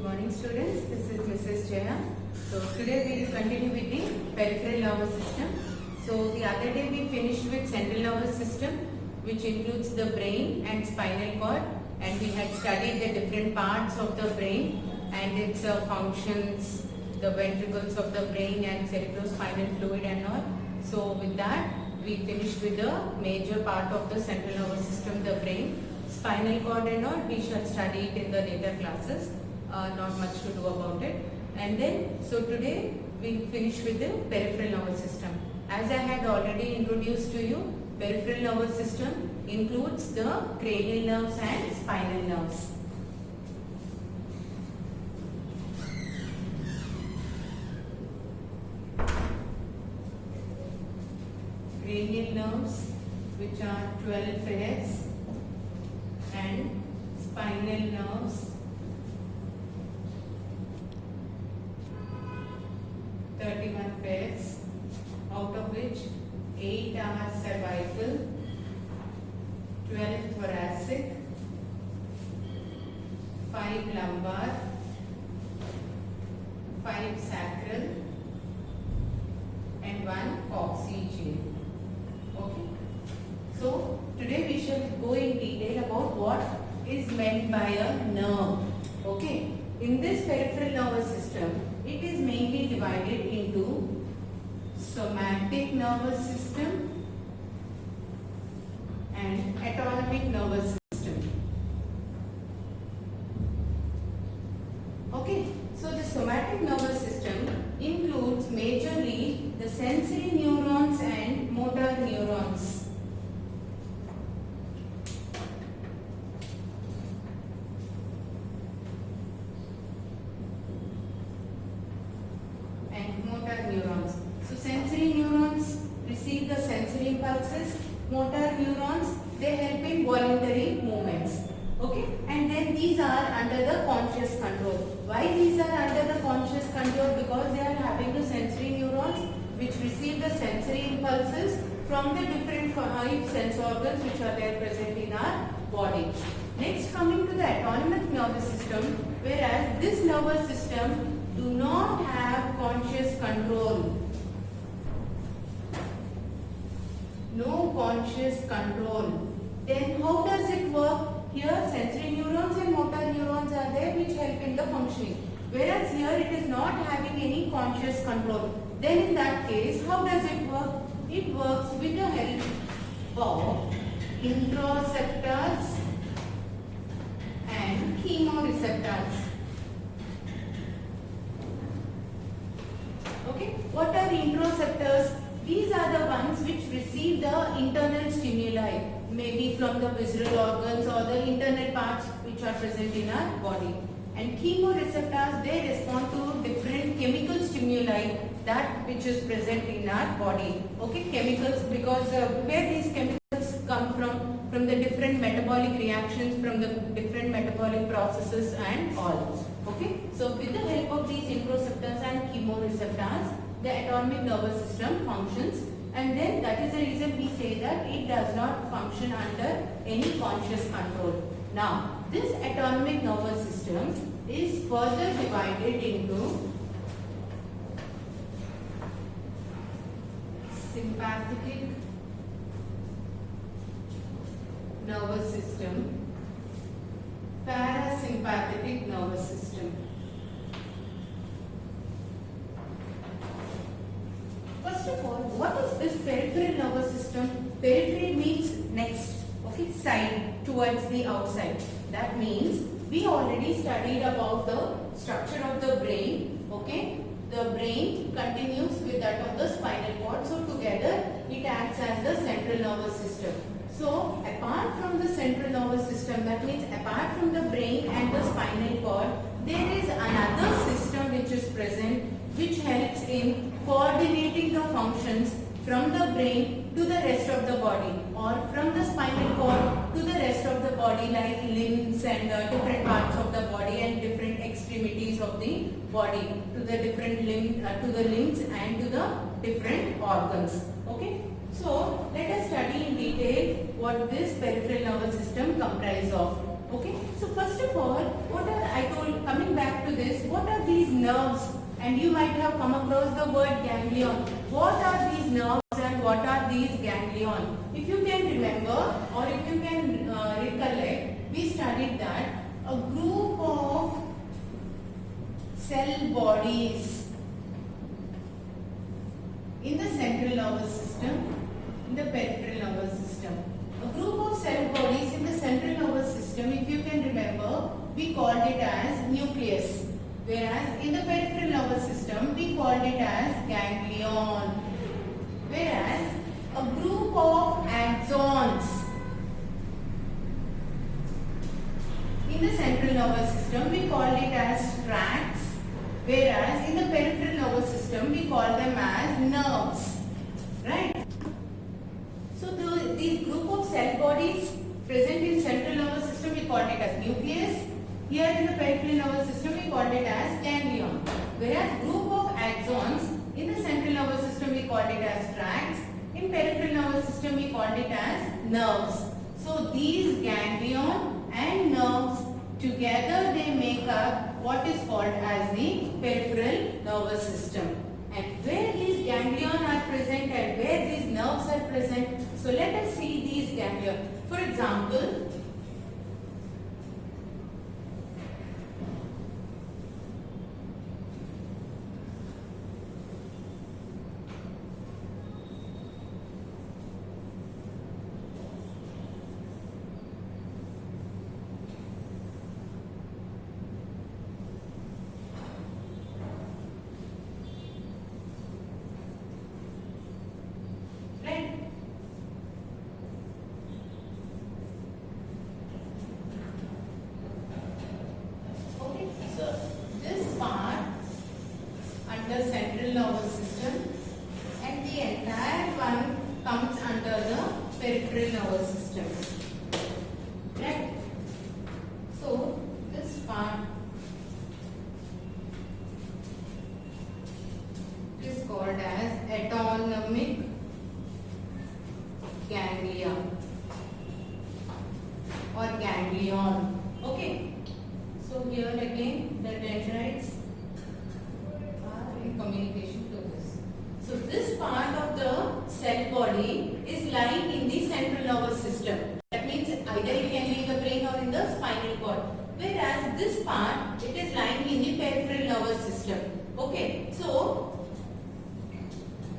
morning students, this is Mrs. Jaya. So today we will continue with the peripheral nervous system. So the other day we finished with central nervous system, which includes the brain and spinal cord, and we had studied the different parts of the brain and its functions, the ventricles of the brain and cerebrospinal fluid and all. So with that we finished with the major part of the central nervous system, the brain. Spinal cord and all we shall study it in the later classes, not much to do about it. And then so today we finish with the peripheral nervous system. As I had already introduced to you, peripheral nervous system includes the cranial nerves and spinal nerves. Cranial nerves, which are 12 pairs, and spinal nerves, 31 pairs, out of which 8 are cervical, 12 thoracic, 5 lumbar, 5 sacral, and 1 coccygeal. Okay. So today we shall go in detail about what is meant by a nerve. Okay. In this peripheral nervous system, it is mainly divided into somatic nervous system and autonomic nervous system. Okay. So the somatic nervous system includes majorly the sensory neurons and motor neurons. So sensory neurons receive the sensory impulses, motor neurons, they help in voluntary movements. Okay, and then these are under the conscious control. Why these are under the conscious control? Because they are having the sensory neurons which receive the sensory impulses from the different 5 sense organs which are there present in our body. Next, coming to the autonomic nervous system, whereas this nervous system do not have conscious control. No conscious control. Then how does it work? Here sensory neurons and motor neurons are there which help in the functioning. Whereas here it is not having any conscious control. Then in that case, how does it work? It works with the help of interoceptors and chemoreceptors. Okay, what are interoceptors? These are the ones which receive the internal stimuli, maybe from the visceral organs or the internal parts which are present in our body. And chemoreceptors, they respond to different chemical stimuli that which is present in our body. Okay, chemicals, because where these chemicals come from the different metabolic reactions, from the different metabolic processes and all. Okay, so with the help of these interoceptors and chemoreceptors, the autonomic nervous system functions, and then that is the reason we say that it does not function under any conscious control. Now, this autonomic nervous system is further divided into sympathetic nervous system, parasympathetic nervous system. First of all, what is this peripheral nervous system? Periphery means next, okay, side, towards the outside. That means we already studied about the structure of the brain, okay. The brain continues with that of the spinal cord, so together it acts as the central nervous system. So apart from the central nervous system, that means apart from the brain and the spinal cord, there is another system which is present which helps in coordinating the functions from the brain to the rest of the body, or from the spinal cord to the rest of the body, like limbs and different parts of the body and different extremities of the body, to the different limbs and to the different organs. Okay. So let us study in detail what this peripheral nervous system comprises of. Okay. So first of all, what are I told, coming back to this, what are these nerves? And you might have come across the word ganglion. What are these nerves and what are these ganglion? If you can remember or if you can recollect, we studied that a group of cell bodies in the central nervous system, in the peripheral nervous system. A group of cell bodies in the central nervous system, if you can remember, we called it as nucleus. Whereas in the peripheral nervous system, we called it as ganglion. Whereas a group of axons in the central nervous system, we called it as tracts. Whereas in the peripheral nervous system, we call them as nerves. Right? So these group of cell bodies present in central nervous system, we called it as nucleus. Here in the peripheral nervous system, we called it as ganglion. Whereas group of axons in the central nervous system, we called it as tracts. In peripheral nervous system, we called it as nerves. So these ganglion and nerves together, they make up what is called as the peripheral nervous system. And where these ganglion are present and where these nerves are present, so let us see these ganglion. For example, the central nervous system and the entire one comes under the peripheral nervous system. Right? So this part is called as autonomic ganglia or ganglion. Okay. So here again the dendrites communication to this. So this part of the cell body is lying in the central nervous system. That means either it can be in the brain or in the spinal cord. Whereas this part, it is lying in the peripheral nervous system. Okay, so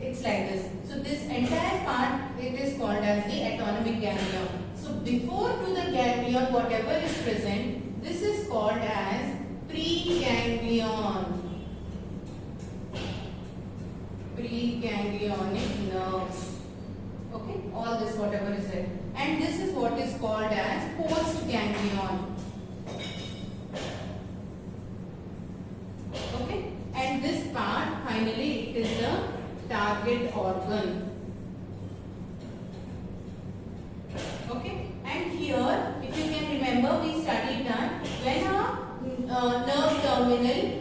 it's like this. So this entire part, it is called as the autonomic ganglion. So before to the ganglion, whatever is present, this is called as preganglion. Preganglionic nerves. Okay, all this whatever is there. And this is what is called as postganglion. Okay, and this part finally it is the target organ. Okay, and here if you can remember we studied that when a nerve terminal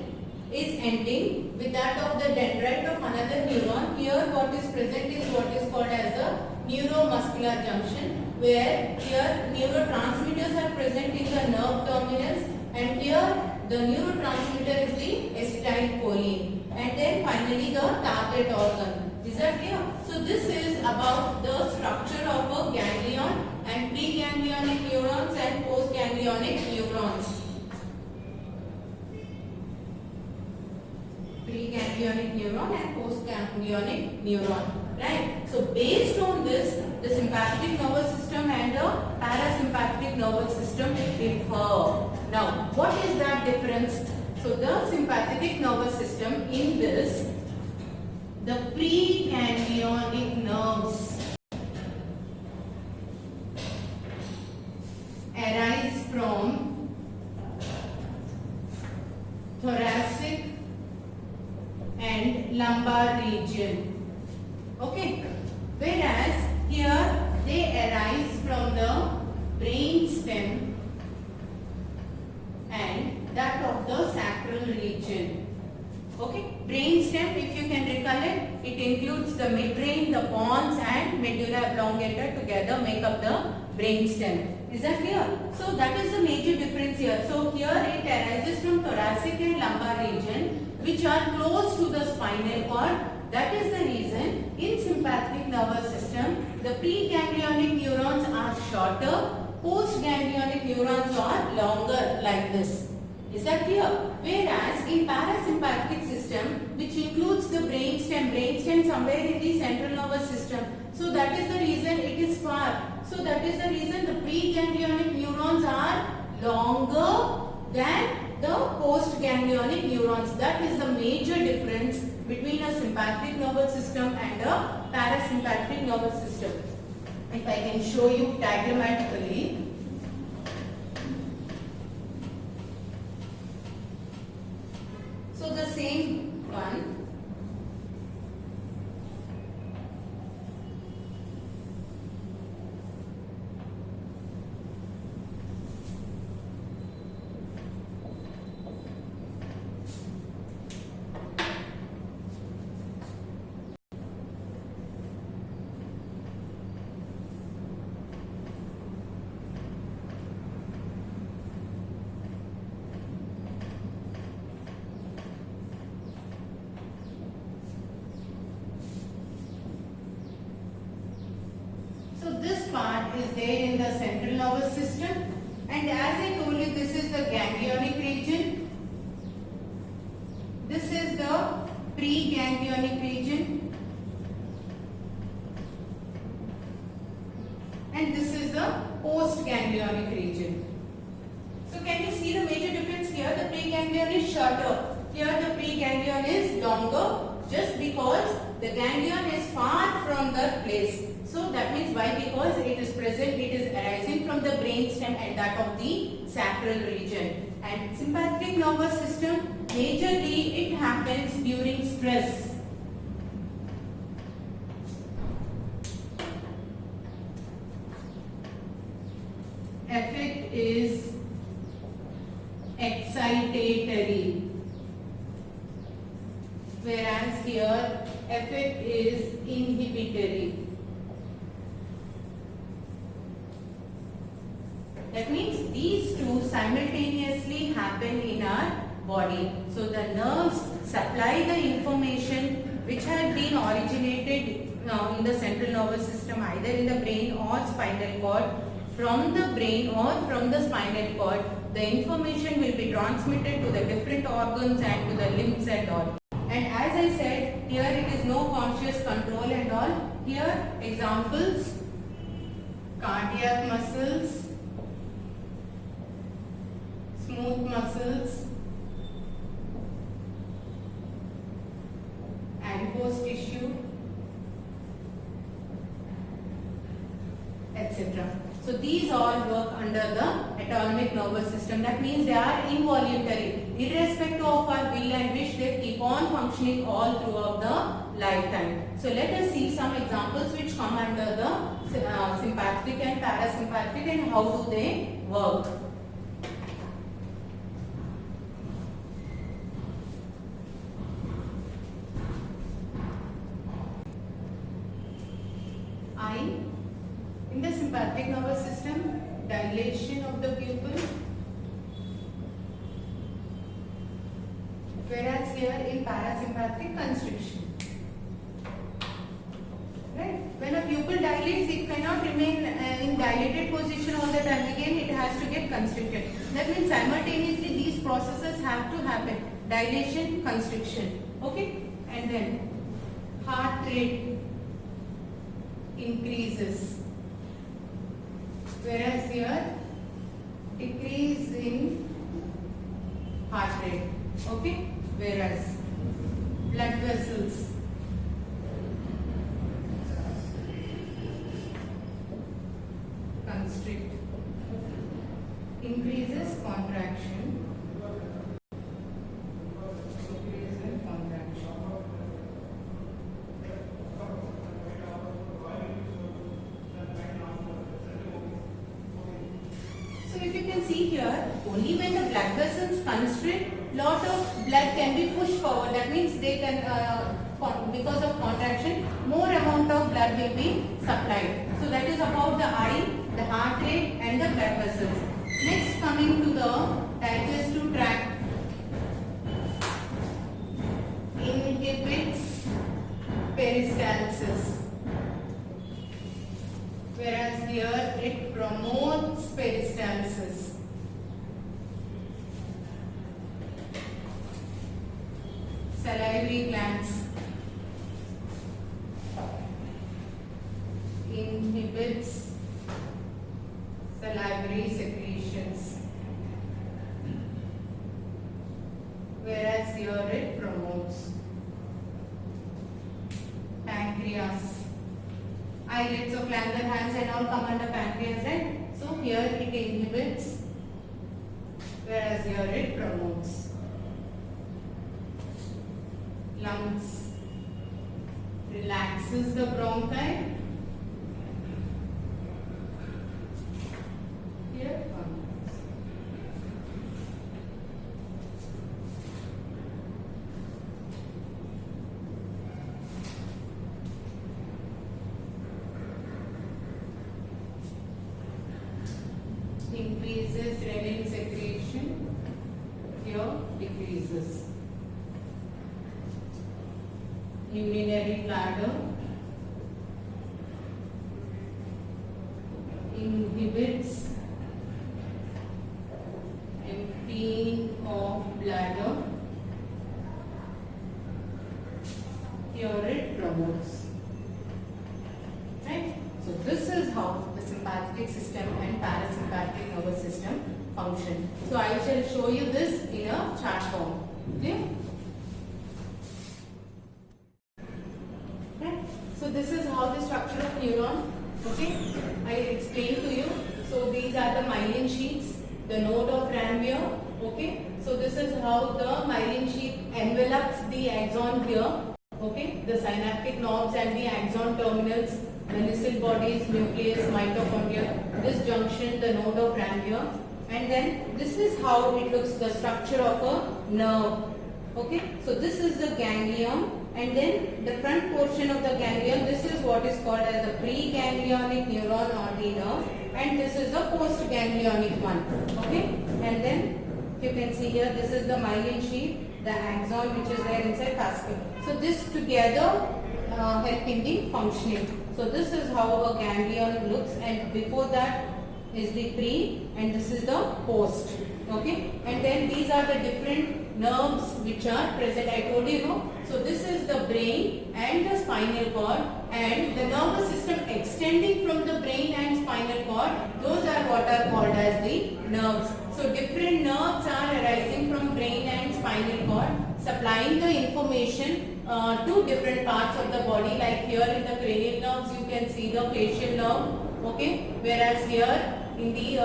is ending with that of the dendrite of another neuron, here what is present is what is called as the neuromuscular junction, where here neurotransmitters are present in the nerve terminals and here the neurotransmitter is the acetylcholine and then finally the target organ. Is that clear? So this is about the structure of a ganglion and preganglionic neurons and postganglionic neurons. Preganglionic neuron and postganglionic neuron. Right? So based on this, the sympathetic nervous system and the parasympathetic nervous system differ. Now, what is that difference? So the sympathetic nervous system in this, the preganglionic nerves arise from thoracic and lumbar region. Okay, whereas here they arise from the brain stem and that of the sacral region. Okay, brain stem, if you can recollect, it includes the midbrain, the pons and medulla oblongata together make up the brain stem. Is that clear? So that is the major difference here. So here it arises lumbar region which are close to the spinal cord. That is the reason in sympathetic nervous system the preganglionic neurons are shorter, postganglionic neurons are longer like this. Is that clear? Whereas in parasympathetic system, which includes the brainstem somewhere in the central nervous system. So that is the reason it is far. So that is the reason the preganglionic neurons are longer than the postganglionic neurons. That is the major difference between a sympathetic nervous system and a parasympathetic nervous system. If I can show you diagrammatically. So the same one. So this part is there in the central nervous system, and as I told you, this is the ganglionic region. This is the preganglionic region, and this is the postganglionic region. So can you see the major difference here? The preganglion is shorter. Here the preganglion is longer, just because the ganglion is far from the place. So that means why? Because it is present, it is arising from the brainstem and that of the sacral region. And sympathetic nervous system, majorly it happens during stress. Effect is excitatory, whereas here effect is inhibitory. That means these two simultaneously happen in our body. So the nerves supply the information which had been originated in the central nervous system, either in the brain or spinal cord. From the brain or from the spinal cord, the information will be transmitted to the different organs and to the limbs and all. And as I said, here it is no conscious control and all. Here examples: cardiac muscles, smooth muscles, adipose tissue, etc. So these all work under the autonomic nervous system. That means they are involuntary. Irrespective of our will and wish, they keep on functioning all throughout the lifetime. So let us see some examples which come under the sympathetic and parasympathetic and how do they work. In the sympathetic nervous system, dilation of the pupil, whereas here in parasympathetic, constriction. Right? When a pupil dilates, it cannot remain in dilated position all the time. Again, it has to get constricted. That means simultaneously these processes have to happen. Dilation, constriction. Okay? And then heart rate increases, whereas here decrease in heart rate. Okay? Whereas blood vessels constrict, increases contraction. See here, only when the blood vessels constrict, lot of blood can be pushed forward. That means they can, because of contraction, more amount of blood will be supplied. So that is about the eye, the heart rate and the blood vessels. Next, coming to the digestive tract. salivary glands, inhibits salivary secretions, whereas here it promotes. Pancreas, islets of Langerhans and all come under pancreas, right? So here it inhibits, whereas here it promotes. Lungs, relaxes the bronchi. Here promotes. Increases renin secretion, here decreases. Urinary bladder, inhibits emptying of bladder, here it promotes. Right? So this is how the sympathetic system and parasympathetic nervous system function. So I shall show you this in a chart form. Okay? Right? So this is how the structure of neuron. Okay? I explained to you. So these are the myelin sheaths, the node of Ranvier. Okay? So this is how the myelin sheath envelops the axon here. Okay? The synaptic knobs and the axon terminals, the Nissl bodies, nucleus, mitochondria, this junction, the node of Ranvier, and then this is how it looks, the structure of a nerve. Okay, so this is the ganglion, and then the front portion of the ganglion, this is what is called as the preganglionic neuron or the nerve, and this is the postganglionic one. Okay, and then you can see here, this is the myelin sheath, the axon which is there inside casket. So this together help in the functioning. So this is how a ganglion looks, and before that is the pre and this is the post. Okay, and then these are the different nerves which are present. I told you, no? So this is the brain and the spinal cord, and the nervous system extending from the brain and spinal cord, those are what are called as the nerves. So different nerves are arising from brain and spinal cord, supplying the information to different parts of the body. Like here in the cranial nerves you can see the facial nerve, okay, whereas here in the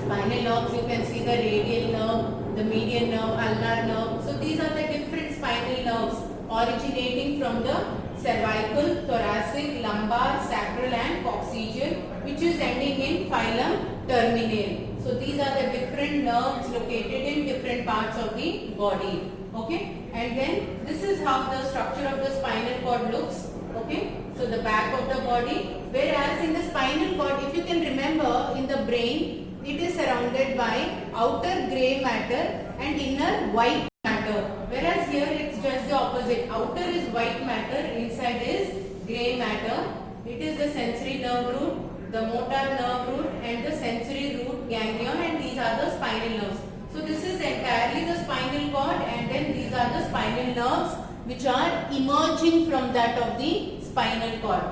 spinal nerves you can see the radial nerve, the median nerve, ulnar nerve. So these are the different spinal nerves originating from the cervical, thoracic, lumbar, sacral and coccygeal, which is ending in phylum terminale. So these are the different nerves located in different parts of the body. Okay, and then this is how the structure of the spinal cord looks. Okay, so the back of the body, whereas in the spinal cord, if you can remember, in the brain it is surrounded by outer grey matter and inner white matter, whereas here it's just the opposite. Outer is white matter, inside is grey matter. It is the sensory nerve root, the motor nerve root and the sensory root ganglion, and these are the spinal nerves. So this is entirely the spinal cord, and then these are the spinal nerves which are emerging from that of the spinal cord.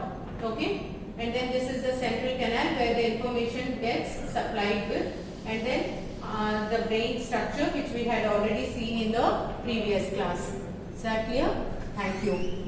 Okay, and then this is the central canal where the information gets supplied with, and then the brain structure which we had already seen in the previous class. Is that clear? Thank you.